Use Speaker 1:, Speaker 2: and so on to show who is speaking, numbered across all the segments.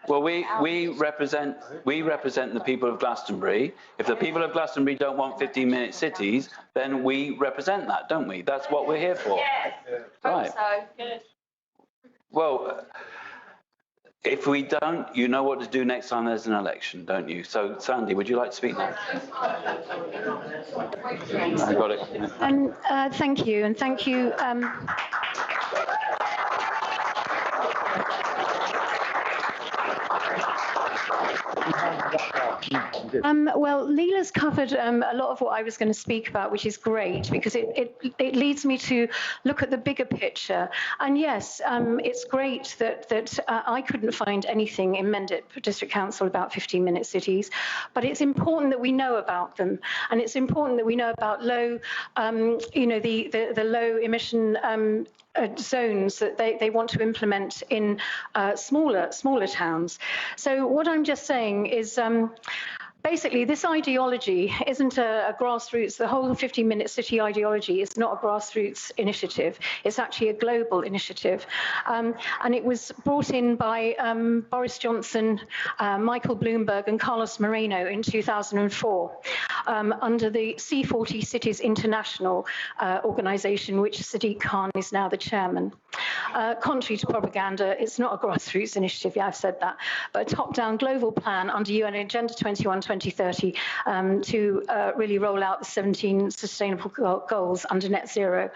Speaker 1: Well, we represent the people of Glastonbury. If the people of Glastonbury don't want 15-minute cities, then we represent that, don't we? That's what we're here for.
Speaker 2: Yes.
Speaker 1: Right.
Speaker 2: So good.
Speaker 1: Well, if we don't, you know what to do next time there's an election, don't you? So, Sandy, would you like to speak now? I got it.
Speaker 3: Thank you, and thank you. Well, Leela's covered a lot of what I was going to speak about, which is great because it leads me to look at the bigger picture. And yes, it's great that I couldn't find anything in Mendip District Council about 15-minute cities, but it's important that we know about them, and it's important that we know about low, the low emission zones that they want to implement in smaller towns. So what I'm just saying is basically, this ideology isn't a grassroots, the whole 15-minute city ideology is not a grassroots initiative. It's actually a global initiative. And it was brought in by Boris Johnson, Michael Bloomberg, and Carlos Moreno in 2004 under the C40 Cities International organization, which Sadiq Khan is now the chairman. Contrary to propaganda, it's not a grassroots initiative, yeah, I've said that, but a top-down global plan under UN Agenda 2030 to really roll out the 17 sustainable goals under net zero.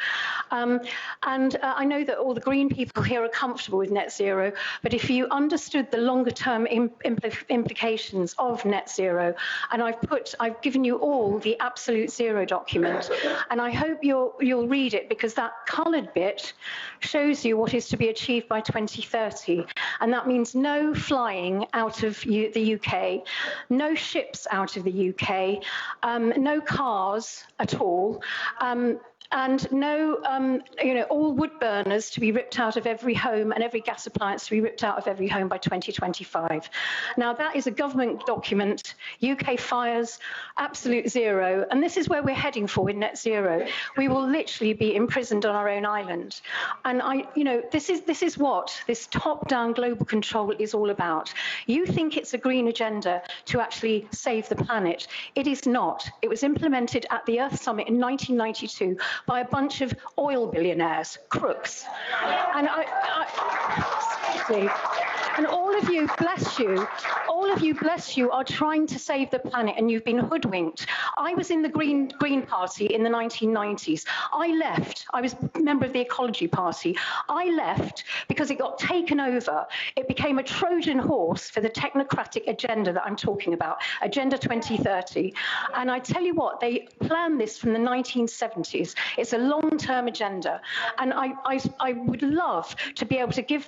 Speaker 3: I know that all the green people here are comfortable with net zero, but if you understood the longer-term implications of net zero, and I've given you all the absolute zero document, and I hope you'll read it because that coloured bit shows you what is to be achieved by 2030, and that means no flying out of the UK, no ships out of the UK, no cars at all, and no, all wood burners to be ripped out of every home and every gas appliance to be ripped out of every home by 2025. Now, that is a government document, UK fires, absolute zero, and this is where we're heading for with net zero. We will literally be imprisoned on our own island. And this is what this top-down global control is all about. You think it's a green agenda to actually save the planet. It is not. It was implemented at the Earth Summit in 1992 by a bunch of oil billionaires, crooks. And and all of you, bless you, are trying to save the planet, and you've been hoodwinked. I was in the Green Party in the 1990s. I left. I was a member of the Ecology Party. I left because it got taken over. It became a Trojan horse for the technocratic agenda that I'm talking about, Agenda 2030. And I tell you what, they planned this from the 1970s. It's a long-term agenda, and I would love to be able to give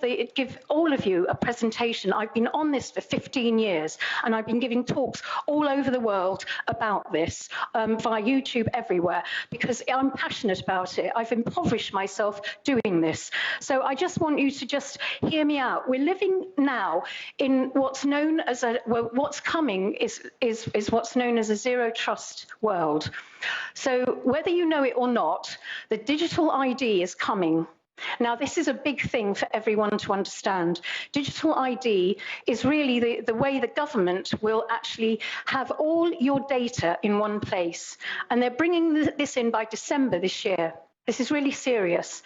Speaker 3: all of you a presentation. I've been on this for 15 years, and I've been giving talks all over the world about this via YouTube everywhere because I'm passionate about it. I've impoverished myself doing this. So I just want you to just hear me out. We're living now in what's known as what's coming is what's known as a zero trust world. So whether you know it or not, the digital ID is coming. Now, this is a big thing for everyone to understand. Digital ID is really the way the government will actually have all your data in one place. And they're bringing this in by December this year. This is really serious.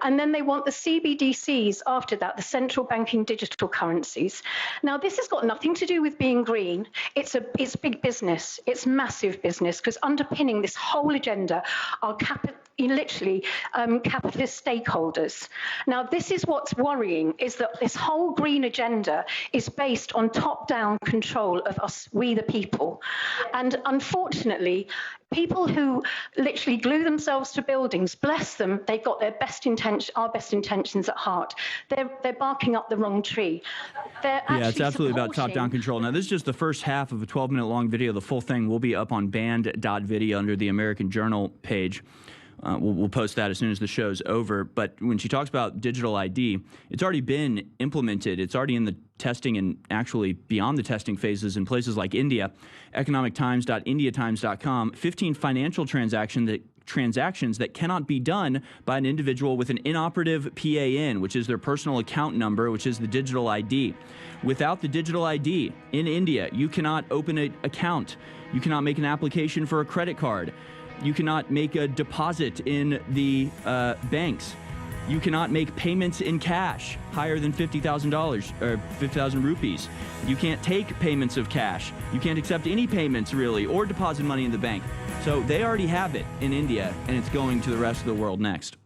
Speaker 3: And then they want the CBDCs after that, the central banking digital currencies. Now, this has got nothing to do with being green. It's big business. It's massive business, because underpinning this whole agenda are capitalist stakeholders. Now, this is what's worrying, is that this whole green agenda is based on top-down control of us, we the people. And unfortunately, people who literally glue themselves to buildings, bless them, they've got our best intentions at heart. They're barking up the wrong tree.
Speaker 4: Yeah, it's absolutely about top-down control. Now, this is just the first half of a 12-minute long video. The full thing will be up on band.video under the American Journal page. We'll post that as soon as the show's over. But when she talks about digital ID, it's already been implemented. It's already in the testing and actually beyond the testing phases in places like India. Economictimes.indiatimes.com, 15 financial transactions transactions that cannot be done by an individual with an inoperative PAN, which is their personal account number, which is the digital ID. Without the digital ID in India, you cannot open an account. You cannot make an application for a credit card. You cannot make a deposit in the banks. You cannot make payments in cash higher than $50,000 or 50,000 rupees. You can't take payments of cash. You can't accept any payments really or deposit money in the bank. So they already have it in India, and it's going to the rest of the world next.